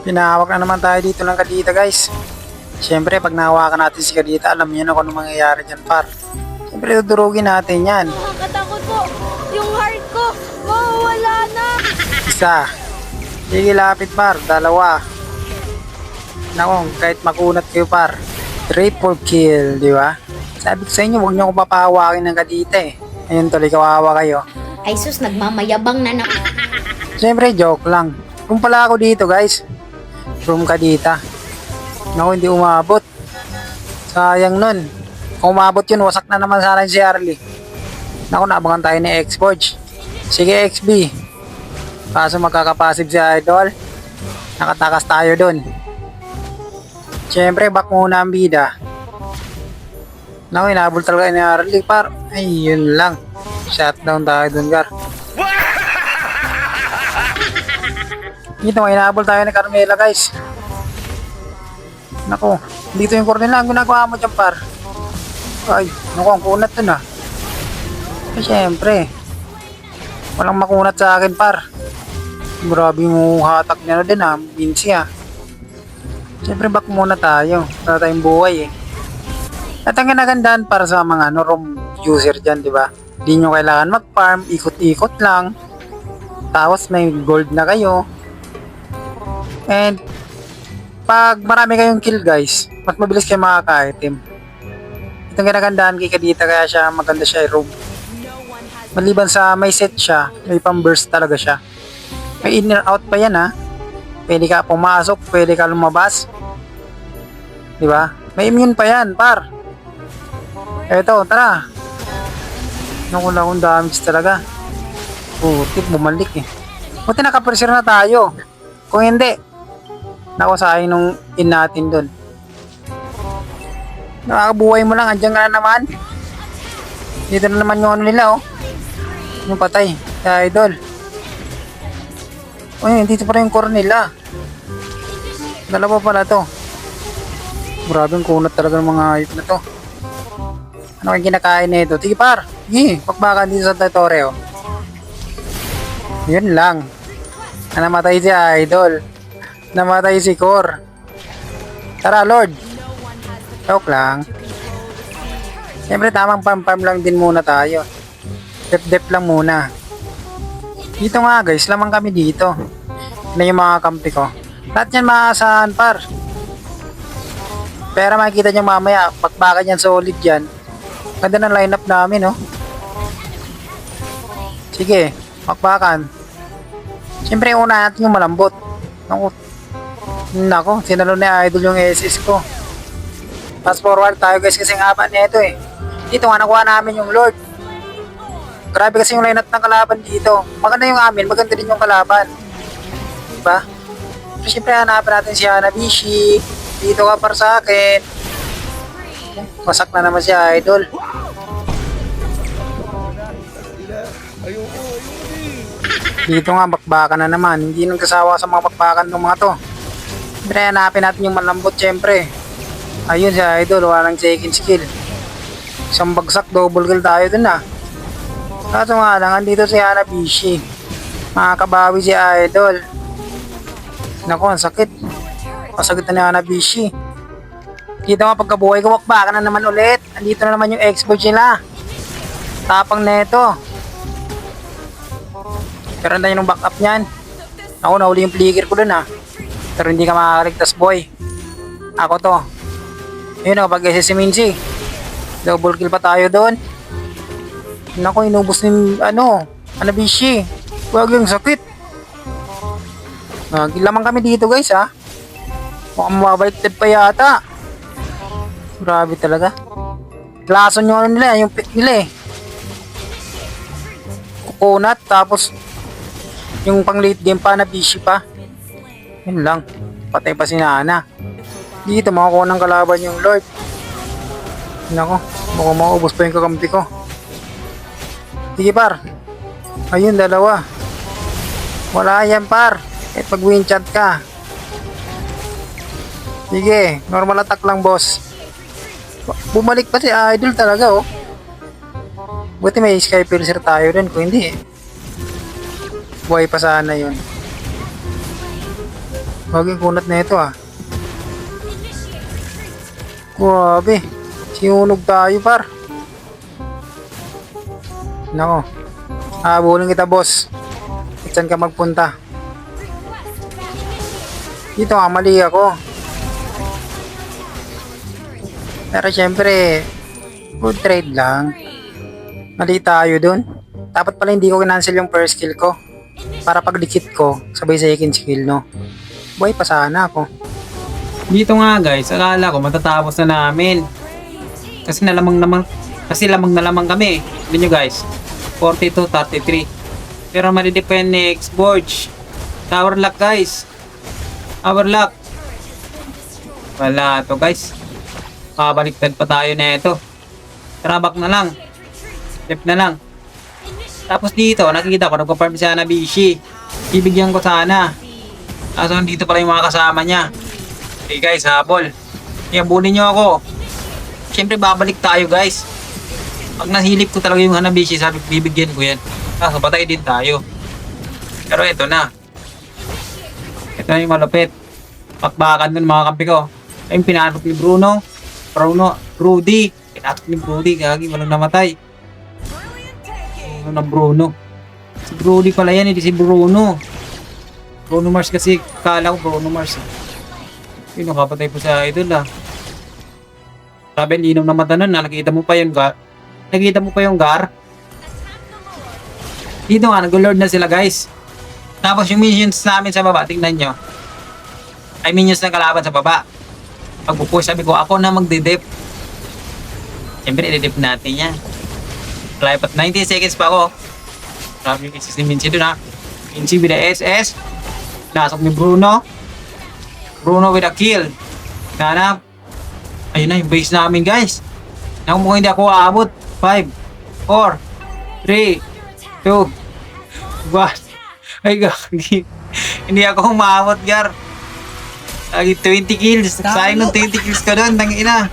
Pinahawak na naman tayo dito ng Kadita, guys. Siyempre, pag nahawakan natin si Kadita, alam niyo na kung ano mangyayari dyan, par. Siyempre, dudurugin natin yan. Nakakatakot po. Yung heart ko, mawawala na. Isa. Sige, lapit, par. Dalawa. Naku, kahit makunat kayo, par. Triple kill, di ba? Sabi ko sa inyo, huwag niyo akong papahawakin ng Kadita eh. Ayun tuloy, kawawa kayo. Ay sus, nagmamayabang na. Siyempre, joke lang. Kung pala ako dito, guys. From Kadita. Naku, hindi umabot. Sayang nun. Kung umabot yun, wasak na naman sana si Arlie. Naku, naabangan tayo ni X-Forge. Sige, XB. Kaso magkakapasib si Idol. Nakatakas tayo dun. Siyempre, back muna ang bida. Naku, inabol talaga ni Arlie, par. Ay, yun lang. Shutdown tayo dun, gar. Dito, inabol tayo ni Carmela, guys. Naku, dito yung corner lang ginagawa mo dyan, par. Ay, naku, ang kunat dun ah. Eh, syempre. Walang makunat sa akin, par. Grabe mo hatak niya na din ah. Vinci ah. Syempre, back muna tayo. Para tayong buhay eh. At ang ginagandahan para sa mga room user dyan, di ba? Di nyo kailangan mag-farm, ikot-ikot lang. Tapos may gold na kayo. And pag marami kayong kill, guys, mas mabilis kayo makaka-item. Itong ginagandahan kay Kadita, kaya siya maganda siya i-roam. Maliban sa may set siya, may pang-burst talaga siya. May inner out pa yan ha. Pwede ka pumasok, pwede ka lumabas. Diba? May immune pa yan, par. Eto, tara. Naku lang kung damage talaga. Putik, bumalik eh. Buti nakapressure na tayo. Kung hindi, naku, sayang nung in natin dun. Nakakabuhay mo lang, andyan ka na naman. Dito na naman yung ano nila oh. Yung patay, sa Idol. Uy, dito pa rin yung core nila. Dalawa pala to. Grabe ang kunat talaga ng mga hayop na to. Ano kayong kinakain na ito? Sige par, sige, pagbakan dito sa territory oh. Yun lang. Namatay si Idol. Namatay si Core. Tara, Lord. Joke lang. Siyempre, tamang pam-pam lang din muna tayo. Dep-dep lang muna. Dito nga, guys. Lamang kami dito. Ano yung mga kampi ko. Lahat yan maasahan, par. Pero makikita nyo mamaya, pagbakan yan solid yan. Ganda ng lineup namin, oh. Sige, pagbakan. Siyempre, una natin yung malambot. Nako, sinalo ni Idol yung SS ko. Fast forward tayo, guys, kasi nga ba nito eh. Dito nga nakuha namin yung Lord. Grabe kasi yung lineup ng kalaban dito. Maganda yung amin, maganda din yung kalaban. Diba? Pero syempre hanapin natin si Hanabishi. Dito ka para sa akin. Wasak na naman si Idol. Dito nga bakbakan na naman. Hindi nang kasawa sa mga bakbakan ng mga to. Pero hanapin natin yung malambot syempre. Ayun si Idol, wala nang second skill. Isang bagsak, double kill tayo dun ah. Kaso nga lang, andito si Hanabishi. Makakabawi si Idol. Naku, ang sakit. Pasagit na ni Hanabishi. Dito nga pagkabuhay ko, bakbakan na naman ulit. Andito na naman yung expert nila. Tapang neto. Pero anday yung backup niyan. Ako, nahuli yung flicker ko dun ah. Pero hindi ka makakaligtas, boy. Ako to. Ayun o, pag-SS si Minzy. Double kill pa tayo doon. Naku, inubos ni Hanabishi. Huwag yung sakit. Lamang kami dito, guys ha. Mukhang mabaliktad pa yata. Grabe talaga. Lason yung ano nila, yung pick nila eh. Coconut, tapos yung pang late game pa, Hanabishi pa. Yun lang. Patay pa si Nana. Dito makakuha ng kalaban yung Lord. Nako, mukhang maubos pa yung kakampi ko. Sige par. Ayun, dalawa. Wala yan par. Kahit pag win chat ka. Sige, normal attack lang boss. Bumalik pa si Idol talaga oh. Buti may sky piercer tayo rin. Kung hindi buhay pa sana yun. Bagay kunat na ito ah. Grabe. Sinunog tayo par. Nako. Habulin kita boss. At saan ka magpunta? Dito nga mali ako. Pero syempre, good trade lang. Mali tayo dun. Dapat pala hindi ko kinancel yung first skill ko. Para pag dikit ko, sabay second skill no. Buhay pa sana ako. Dito nga guys, akala ko matatapos na namin. Kasi lamang na lamang kami. Tignan nyo guys, 42-33. Pero malidepend ni X-Borge. Tower lock guys. Tower lock. Wala to guys. Pabaliktad pa tayo na ito. Trabak na lang. Left na lang. Tapos dito, nakikita ko, nagpa-farm siya na Bishi. Bibigyan ko sana. Kaso dito pala yung mga kasama niya. Okay guys, habol. Iabulin nyo ako. Siyempre babalik tayo guys. Pag nahilip ko talaga yung Hanabishi, sabi bibigyan ko yan. Kaso patay din tayo. Pero ito na. Ito na yung malupit. Pakbakan dun mga kampi ko. Ay yung pinanok ni Brody. Pinanok ni Brody. Gagi, walang namatay. Ano na Bruno? Si Brody pala yan, hindi si Bruno. Bruno Mars kasi, kala ko Bruno Mars. Yun, nakapatay po sa idol ah. Sabi, linaw na mata nun, nakita mo pa yung Gar. Nakita mo pa yung Gar. Dito nga, nag-lord na sila guys. Tapos yung minions namin sa baba, tingnan nyo. Ay, minions na kalaban sa baba. Pagpupush, sabi ko, ako na magdidip. Siyempre, i-dip natin yan. Live at 90 seconds pa ako. Sabi yung si Mincy dun ha. Mincy with the SS. Nasok ni Bruno. Bruno with a kill. Nanap. Ayun na yung base namin guys. Naku mukhang hindi ako aabot. 5, 4, 3, 2, 1. Ay gagi. Hindi ako umaabot gar. Lagi 20 kills. Sayang ng 20 kills ka doon. Tangina.